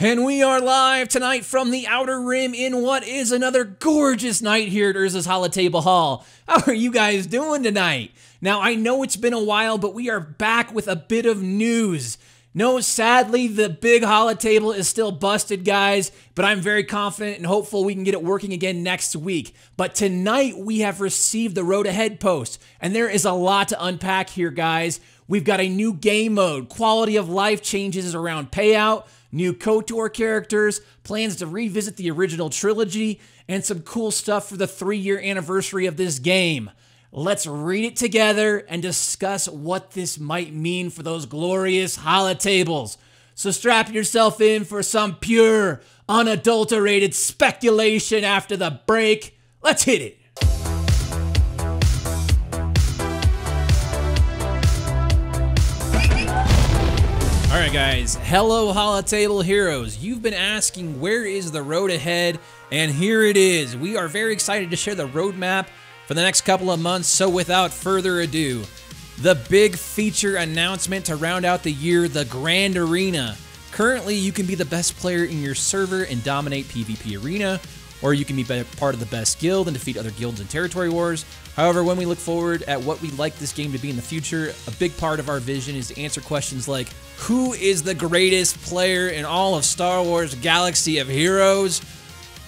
And we are live tonight from the Outer Rim in what is another gorgeous night here at Urza's Holotable Hall. How are you guys doing tonight? Now, I know it's been a while, but we are back with a bit of news. No, sadly, the big holotable is still busted, guys, but I'm very confident and hopeful we can get it working again next week. But tonight, we have received the Road Ahead post, and there is a lot to unpack here, guys. We've got a new game mode, quality of life changes around Payout, new KOTOR characters, plans to revisit the original trilogy, and some cool stuff for the 3-year anniversary of this game. Let's read it together and discuss what this might mean for those glorious holotables. So strap yourself in for some pure, unadulterated speculation after the break. Let's hit it. Alright guys, hello holotable heroes. You've been asking where is the road ahead, and here it is. We are very excited to share the roadmap for the next couple of months, so without further ado, the big feature announcement to round out the year, the Grand Arena. Currently, you can be the best player in your server and dominate PvP Arena, or you can be part of the best guild and defeat other guilds in territory wars. However, when we look forward at what we'd like this game to be in the future, a big part of our vision is to answer questions like, who is the greatest player in all of Star Wars Galaxy of Heroes?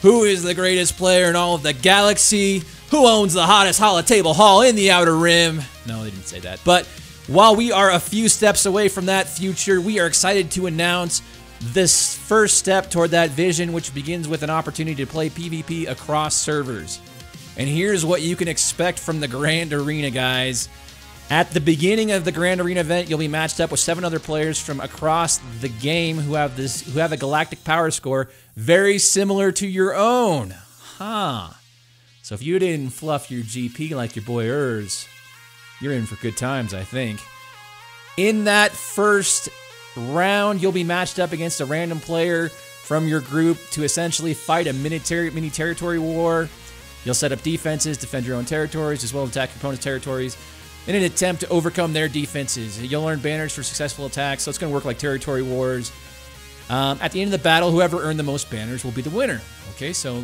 Who is the greatest player in all of the galaxy? Who owns the hottest holotable hall in the Outer Rim? No, they didn't say that. But while we are a few steps away from that future, we are excited to announce this first step toward that vision, which begins with an opportunity to play PvP across servers. And here's what you can expect from the Grand Arena, guys. At the beginning of the Grand Arena event, you'll be matched up with 7 other players from across the game who have a galactic power score very similar to your own. So if you didn't fluff your GP like your boy Urz, you're in for good times, I think. In that first round, you'll be matched up against a random player from your group to essentially fight a mini territory war. You'll set up defenses, defend your own territories, as well as attack your opponent's territories in an attempt to overcome their defenses. You'll earn banners for successful attacks, so it's going to work like territory wars. At the end of the battle, whoever earned the most banners will be the winner. Okay, so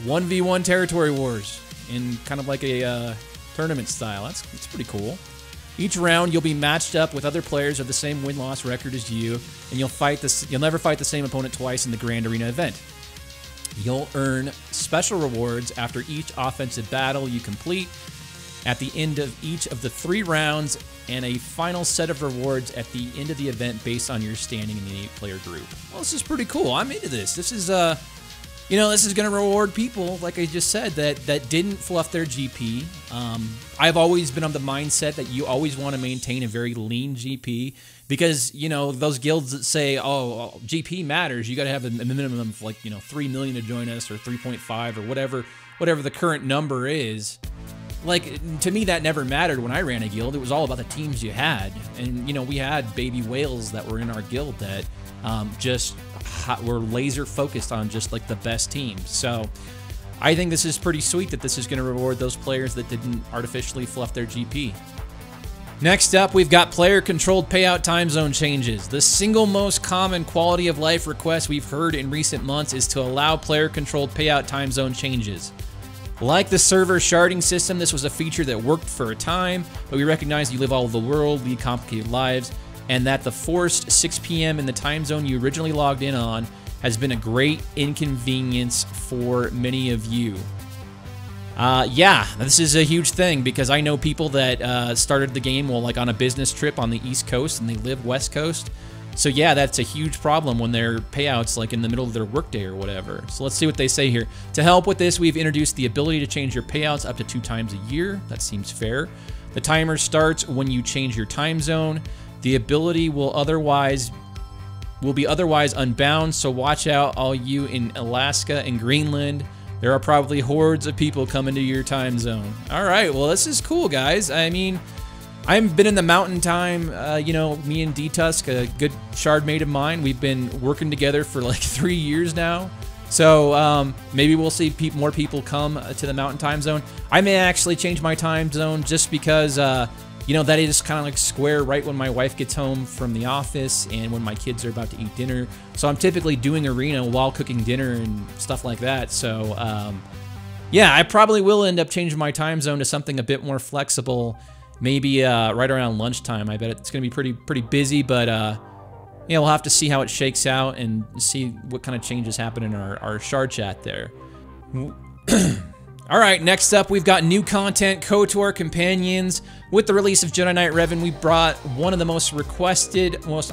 1v1 territory wars in kind of like a tournament style. That's pretty cool. Each round, you'll be matched up with other players of the same win-loss record as you, and you'll never fight the same opponent twice in the Grand Arena event. You'll earn special rewards after each offensive battle you complete, at the end of each of the 3 rounds, and a final set of rewards at the end of the event based on your standing in the 8-player group. Well, this is pretty cool. I'm into this. This is, this is going to reward people, like I just said, that didn't fluff their GP. I've always been of the mindset that you always want to maintain a very lean GP because, those guilds that say, oh, GP matters, you got to have a minimum of, like, 3 million to join us or 3.5 or whatever the current number is. Like, to me, that never mattered when I ran a guild. It was all about the teams you had. And, we had baby whales that were in our guild that just were laser focused on just, like, the best teams. So I think this is pretty sweet that this is going to reward those players that didn't artificially fluff their GP. Next up, we've got player-controlled payout time zone changes. The single most common quality of life request we've heard in recent months is to allow player-controlled payout time zone changes. Like the server sharding system, this was a feature that worked for a time, but we recognize you live all over the world, lead complicated lives, and that the forced 6 p.m. in the time zone you originally logged in on has been a great inconvenience for many of you. Yeah, this is a huge thing because I know people that started the game while on a business trip on the East Coast and they live West Coast. So yeah, that's a huge problem when their payouts in the middle of their workday or whatever. So let's see what they say here. To help with this, we've introduced the ability to change your payouts up to 2 times a year. That seems fair. The timer starts when you change your time zone. The ability will be otherwise unbound, so watch out all you in Alaska and Greenland. There are probably hordes of people coming to your time zone. All right, well, this is cool, guys. I mean, I've been in the mountain time, me and D-Tusk, a good shard mate of mine, we've been working together for like 3 years now. So maybe we'll see more people come to the mountain time zone. I may actually change my time zone just because, You know, that is kind of like square right when my wife gets home from the office and when my kids are about to eat dinner. So I'm typically doing arena while cooking dinner and stuff like that. So yeah, I probably will end up changing my time zone to something a bit more flexible, maybe right around lunchtime. I bet it's going to be pretty busy, but yeah, we'll have to see how it shakes out and see what kind of changes happen in our shard chat there. All right, next up, we've got new content, KOTOR Companions. With the release of Jedi Knight Revan, we brought one of the most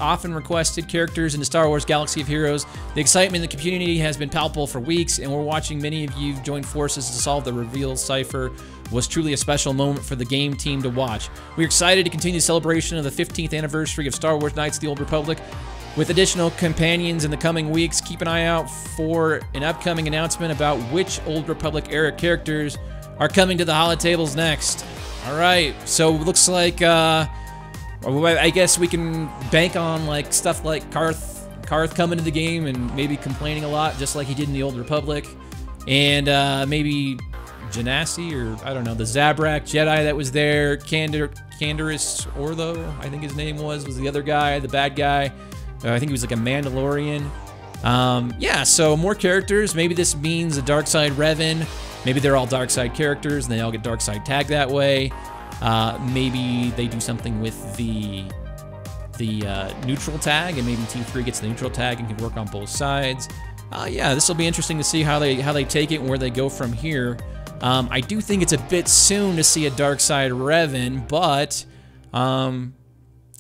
often requested characters into Star Wars Galaxy of Heroes. The excitement in the community has been palpable for weeks, and we're watching many of you join forces to solve the reveal cipher. Was truly a special moment for the game team to watch. We're excited to continue the celebration of the 15th anniversary of Star Wars Knights of the Old Republic. With additional companions in the coming weeks, keep an eye out for an upcoming announcement about which Old Republic era characters are coming to the holotables next. All right, so it looks like I guess we can bank on like stuff like Karth coming to the game and maybe complaining a lot, just like he did in the Old Republic, and maybe Genasi, or I don't know, the Zabrak Jedi that was there, Canderous Ortho, I think his name was the other guy, the bad guy. I think he was like a Mandalorian. Yeah, so more characters. Maybe this means a dark side Revan. Maybe they're all dark side characters and they all get dark side tagged that way. Maybe they do something with the neutral tag, and maybe Team 3 gets the neutral tag and can work on both sides. Yeah, this will be interesting to see how they take it and where they go from here. I do think it's a bit soon to see a dark side Revan, but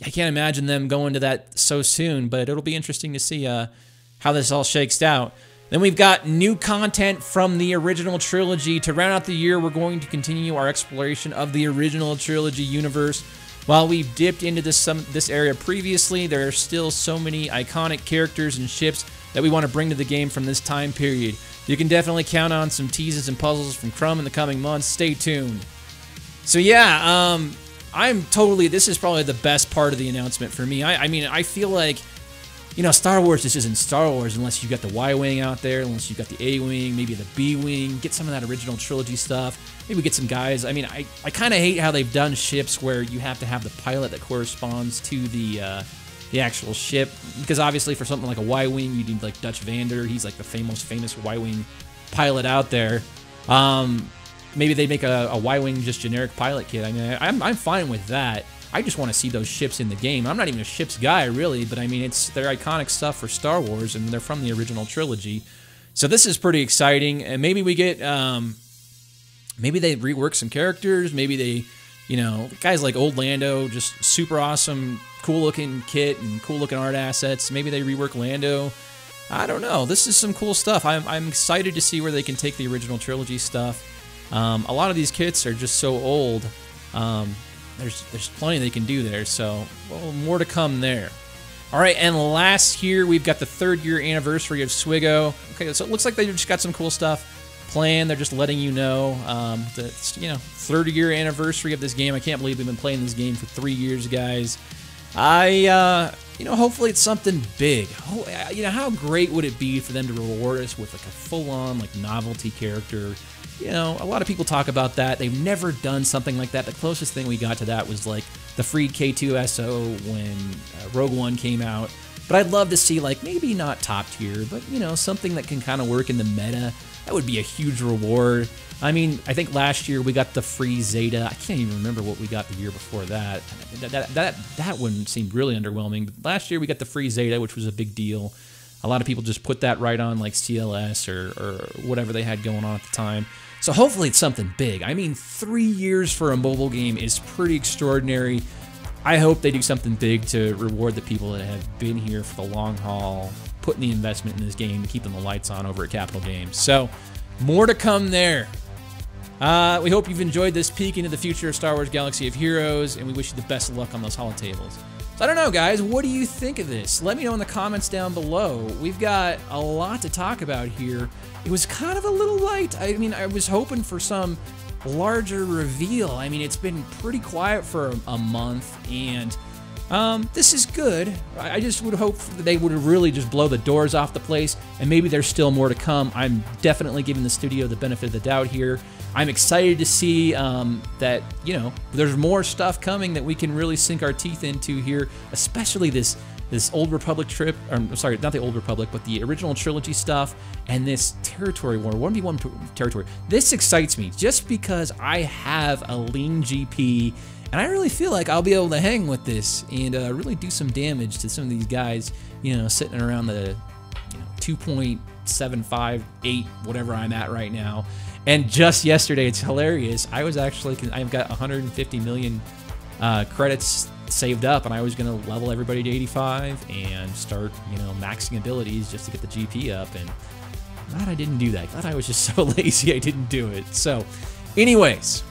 I can't imagine them going to that so soon, but it'll be interesting to see how this all shakes out. Then we've got new content from the original trilogy. To round out the year, we're going to continue our exploration of the original trilogy universe. While we've dipped into this area previously, there are still so many iconic characters and ships that we want to bring to the game from this time period. You can definitely count on some teases and puzzles from Crumb in the coming months. Stay tuned. So yeah, this is probably the best part of the announcement for me. I mean, I feel like, you know, Star Wars just isn't Star Wars unless you got the Y-Wing out there, unless you got the A-Wing, maybe the B-Wing, get some of that original trilogy stuff, maybe get some guys. I mean, I kind of hate how they've done ships where you have to have the pilot that corresponds to the actual ship, because obviously for something like a Y-Wing, you need like Dutch Vander. He's like the most famous Y-Wing pilot out there. Maybe they make a Y-Wing just generic pilot kit. I mean, I'm fine with that. I just want to see those ships in the game. I'm not even a ships guy, really, but I mean, they're iconic stuff for Star Wars, and they're from the original trilogy. So this is pretty exciting, and maybe we get, maybe they rework some characters. Maybe they, you know, guys like Old Lando, just super awesome, cool-looking kit and cool-looking art assets. Maybe they rework Lando. I don't know. This is some cool stuff. I'm excited to see where they can take the original trilogy stuff. A lot of these kits are just so old. There's plenty they can do there, so well, more to come there. All right, and last here, we've got the 3rd year anniversary of swgoh. Okay, so it looks like they just got some cool stuff planned. They're just letting you know that, you know, 3rd year anniversary of this game. I can't believe we've been playing this game for 3 years, guys. You know, hopefully it's something big. You know, how great would it be for them to reward us with like a full-on like novelty character? You know, a lot of people talk about that. They've never done something like that. The closest thing we got to that was like the freed K2SO when Rogue One came out. But I'd love to see, like, maybe not top tier, but, you know, something that can kind of work in the meta. That would be a huge reward. I mean, I think last year we got the free Zeta. I can't even remember what we got the year before that. That one seemed really underwhelming. But last year we got the free Zeta, which was a big deal. A lot of people just put that right on like CLS or whatever they had going on at the time. So hopefully it's something big. I mean, 3 years for a mobile game is pretty extraordinary. I hope they do something big to reward the people that have been here for the long haul, putting the investment in this game, keeping the lights on over at Capital Games. So more to come there. We hope you've enjoyed this peek into the future of Star Wars Galaxy of Heroes, and we wish you the best of luck on those holotables. So I don't know, guys, what do you think of this? Let me know in the comments down below. We've got a lot to talk about here. It was kind of a little light. I mean, I was hoping for some larger reveal. I mean, it's been pretty quiet for a month, and This is good. I just would hope that they would really just blow the doors off the place, and maybe there's still more to come. I'm definitely giving the studio the benefit of the doubt here. I'm excited to see that, you know, there's more stuff coming that we can really sink our teeth into here, especially this Old Republic trip, or sorry, not the Old Republic, but the original trilogy stuff, and this territory war, 1v1 territory. This excites me just because I have a lean GP, and I really feel like I'll be able to hang with this and really do some damage to some of these guys, you know, sitting around the 2.758, whatever I'm at right now. And just yesterday, it's hilarious. I've got 150 million credits saved up, and I was going to level everybody to 85 and start, you know, maxing abilities just to get the GP up, and glad I didn't do that. Glad I was just so lazy I didn't do it. So anyways,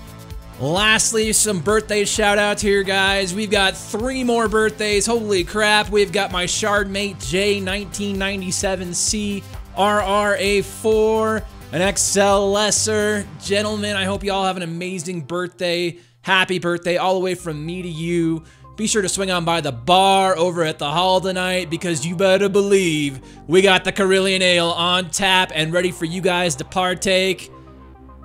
lastly, some birthday shout outs here, guys. We've got 3 more birthdays. Holy crap. We've got my Shardmate J1997C RRA4, an XL Lesser. Gentlemen, I hope you all have an amazing birthday. Happy birthday all the way from me to you. Be sure to swing on by the bar over at the hall tonight, because you better believe we got the Carillion Ale on tap and ready for you guys to partake.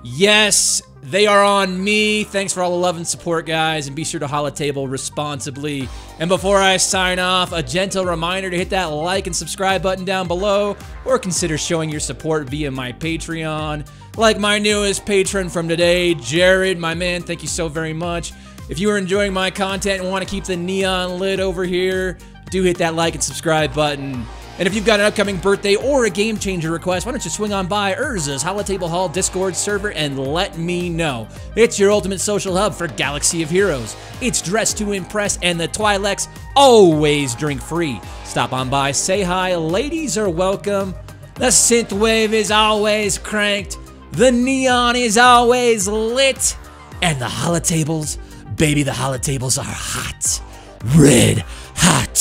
Yes, they are on me. Thanks for all the love and support, guys, and be sure to holotable responsibly. And before I sign off, a gentle reminder to hit that like and subscribe button down below, or consider showing your support via my Patreon. Like my newest patron from today, Jared, my man, thank you so very much. If you are enjoying my content and want to keep the neon lit over here, do hit that like and subscribe button. And if you've got an upcoming birthday or a game changer request, why don't you swing on by Urza's Holotable Hall Discord server and let me know. It's your ultimate social hub for Galaxy of Heroes. It's dressed to impress, and the Twi'leks always drink free. Stop on by, say hi, ladies are welcome. The synthwave is always cranked, the neon is always lit, and the holotables, baby, the holotables are hot. Red hot.